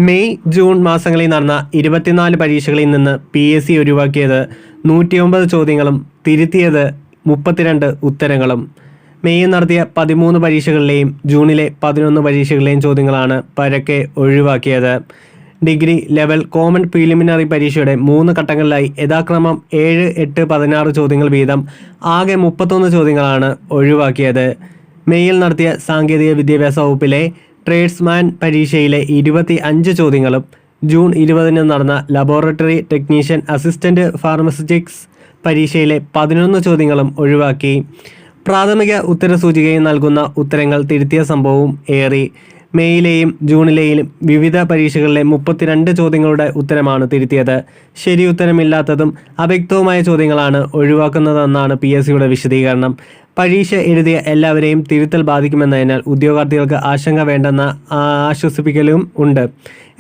May June മാസങ്ങളിൽ നടന്ന 24 പരീക്ഷകളിൽ നിന്ന് PSC ഒഴിവാക്കിയത് 109 ചോദ്യങ്ങളും തിരുത്തിയത് 32 ഉത്തരങ്ങളും. മെയ്യിൽ നടത്തിയ 13 പരീക്ഷകളിലെയും ജൂണിലെ 11 പരീക്ഷകളിലെയും ചോദ്യങ്ങളാണ് പരക്കെ ഒഴിവാക്കിയത്. ഡിഗ്രി ലെവൽ കോമൺ പ്രിലിമിനറി പരീക്ഷയുടെ 3 ഘട്ടങ്ങളിലായി യഥാക്രമം 7, 8, 16 ചോദ്യങ്ങൾ വീതം ആകെ 31 ചോദ്യങ്ങളാണ് ഒഴിവാക്കിയത്. മെയ്യിൽ നടത്തിയ സാങ്കേതിക വിദ്യാഭ്യാസ വകുപ്പിലെ ട്രേഡ്സ്മാൻ പരീക്ഷയിലെ 25 ചോദ്യങ്ങളും ജൂൺ 20 നടന്ന ലബോറട്ടറി ടെക്നീഷ്യൻ അസിസ്റ്റന്റ് ഫാർമസിസ്റ്റിക്സ് പരീക്ഷയിലെ 11 ചോദ്യങ്ങളും ഒഴിവാക്കി. പ്രാഥമിക ഉത്തരസൂചികയിൽ നൽകുന്ന ഉത്തരങ്ങൾ തിരുത്തിയ സംഭവവും ഏറി. മെയ്യിലെയും ജൂണിലെയും വിവിധ പരീക്ഷകളിലെ 32 ചോദ്യങ്ങളുടെ ഉത്തരമാണ് തിരുത്തിയത്. ശരി ഉത്തരമില്ലാത്തതും അവ്യക്തവുമായ ചോദ്യങ്ങളാണ് ഒഴിവാക്കുന്നതെന്നാണ് PSCയുടെ വിശദീകരണം. പരീക്ഷ എഴുതിയ എല്ലാവരെയും തിരുത്തൽ ബാധിക്കുമെന്നതിനാൽ ഉദ്യോഗാർത്ഥികൾക്ക് ആശങ്ക വേണ്ടെന്ന ആശ്വസിപ്പിക്കലും ഉണ്ട്.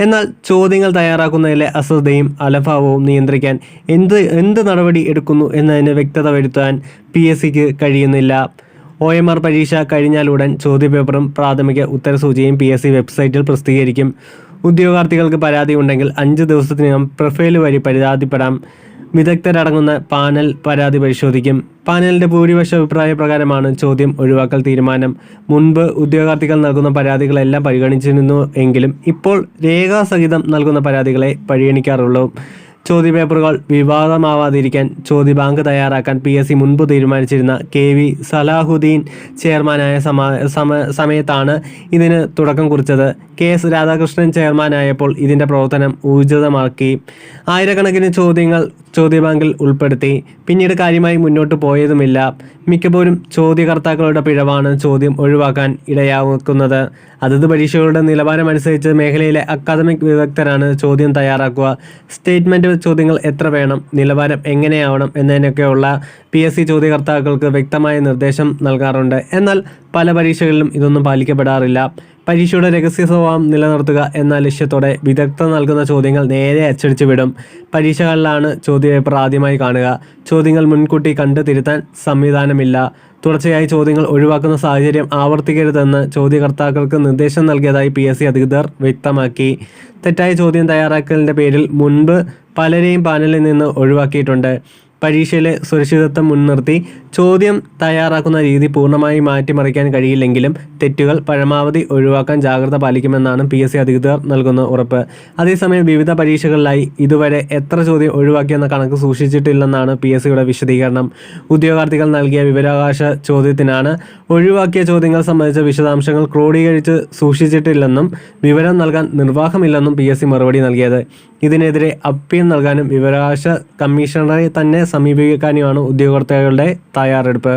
എന്നാൽ ചോദ്യങ്ങൾ തയ്യാറാക്കുന്നതിലെ അശ്രദ്ധയും അലംഭാവവും നിയന്ത്രിക്കാൻ എന്ത് നടപടി എടുക്കുന്നു എന്നതിന് വ്യക്തത വരുത്താൻ PSCക്ക് കഴിയുന്നില്ല. OMR പരീക്ഷ കഴിഞ്ഞാലുടൻ ചോദ്യപേപ്പറും പ്രാഥമിക ഉത്തരസൂചിയും PSC വെബ്സൈറ്റിൽ പ്രസിദ്ധീകരിക്കും. ഉദ്യോഗാർത്ഥികൾക്ക് പരാതി ഉണ്ടെങ്കിൽ 5 ദിവസത്തിനകം പ്രൊഫൈൽ വഴി പരാതിപ്പെടാം. വിദഗ്ധരടങ്ങുന്ന പാനൽ പരാതി പരിശോധിക്കും. പാനലിൻ്റെ ഭൂരിപക്ഷ അഭിപ്രായ പ്രകാരമാണ് ചോദ്യം ഒഴിവാക്കൽ തീരുമാനം. മുൻപ് ഉദ്യോഗാർത്ഥികൾ നൽകുന്ന പരാതികളെല്ലാം പരിഗണിച്ചിരുന്നു എങ്കിലും ഇപ്പോൾ രേഖാസഹിതം നൽകുന്ന പരാതികളെ പരിഗണിക്കാറുള്ളൂ. ചോദ്യപേപ്പറുകൾ വിവാദമാവാതിരിക്കാൻ ചോദ്യബാങ്ക് തയ്യാറാക്കാൻ PSC മുൻപ് തീരുമാനിച്ചിരുന്ന KV സലാഹുദ്ദീൻ ചെയർമാനായ സമയത്താണ് ഇതിന് തുടക്കം കുറിച്ചത്. KS രാധാകൃഷ്ണൻ ചെയർമാനായപ്പോൾ ഇതിൻ്റെ പ്രവർത്തനം ഊർജിതമാക്കി. ആയിരക്കണക്കിന് ചോദ്യങ്ങൾ ചോദ്യബാങ്കിൽ ഉൾപ്പെടുത്തി. പിന്നീട് കാര്യമായി മുന്നോട്ട് പോയതുമില്ല. മിക്കപ്പോഴും ചോദ്യകർത്താക്കളുടെ പിഴവാണ് ചോദ്യം ഒഴിവാക്കാൻ ഇടയാക്കുന്നത്. അതത് പരീക്ഷകളുടെ നിലവാരമനുസരിച്ച് മേഖലയിലെ അക്കാദമിക് വിദഗ്ധരാണ് ചോദ്യം തയ്യാറാക്കുക. സ്റ്റേറ്റ്മെൻറ്റ് ചോദ്യങ്ങൾ എത്ര വേണം, നിലവാരം എങ്ങനെയാവണം എന്നതിനൊക്കെയുള്ള PSC ചോദ്യകർത്താക്കൾക്ക് വ്യക്തമായ നിർദ്ദേശം നൽകാറുണ്ട്. എന്നാൽ പല പരീക്ഷകളിലും ഇതൊന്നും പാലിക്കപ്പെടാറില്ല. പരീക്ഷയുടെ രഹസ്യ സ്വഭാവം നിലനിർത്തുക എന്ന ലക്ഷ്യത്തോടെ വിദഗ്ധർ നൽകുന്ന ചോദ്യങ്ങൾ നേരെ അച്ചടിച്ചു വിടും. പരീക്ഷകളിലാണ് ചോദ്യപേപ്പർ ആദ്യമായി കാണുക. ചോദ്യങ്ങൾ മുൻകൂട്ടി കണ്ട് തിരുത്താൻ സംവിധാനമില്ല. തുടർച്ചയായി ചോദ്യങ്ങൾ ഒഴിവാക്കുന്ന സാഹചര്യം ആവർത്തിക്കരുതെന്ന് ചോദ്യകർത്താക്കൾക്ക് നിർദ്ദേശം നൽകിയതായി PSC അധികൃതർ വ്യക്തമാക്കി. തെറ്റായ ചോദ്യം തയ്യാറാക്കലിൻ്റെ പേരിൽ മുൻപ് പലരെയും പാനലിൽ നിന്ന് ഒഴിവാക്കിയിട്ടുണ്ട്. പരീക്ഷയിലെ സുരക്ഷിതത്വം മുൻനിർത്തി ചോദ്യം തയ്യാറാക്കുന്ന രീതി പൂർണ്ണമായി മാറ്റിമറിക്കാൻ കഴിയില്ലെങ്കിലും തെറ്റുകൾ പരമാവധി ഒഴിവാക്കാൻ ജാഗ്രത പാലിക്കുമെന്നാണ് PSC അധികൃതർ നൽകുന്ന ഉറപ്പ്. അതേസമയം വിവിധ പരീക്ഷകളിലായി ഇതുവരെ എത്ര ചോദ്യം ഒഴിവാക്കിയെന്ന കണക്ക് സൂക്ഷിച്ചിട്ടില്ലെന്നാണ് PSCയുടെ വിശദീകരണം. ഉദ്യോഗാർത്ഥികൾ നൽകിയ വിവരാവകാശ ചോദ്യത്തിനാണ് ഒഴിവാക്കിയ ചോദ്യങ്ങൾ സംബന്ധിച്ച വിശദാംശങ്ങൾ ക്രോഡീകരിച്ച് സൂക്ഷിച്ചിട്ടില്ലെന്നും വിവരം നൽകാൻ നിർവാഹമില്ലെന്നും PSC മറുപടി നൽകിയത്. ഇതിനെതിരെ അപ്പീൽ നൽകാനും വിവരാവകാശ കമ്മീഷണറെ തന്നെ സമീപിക്കാനുമാണ് ഉദ്യോഗാർത്ഥികളുടെ തയ്യാറെടുപ്പ്.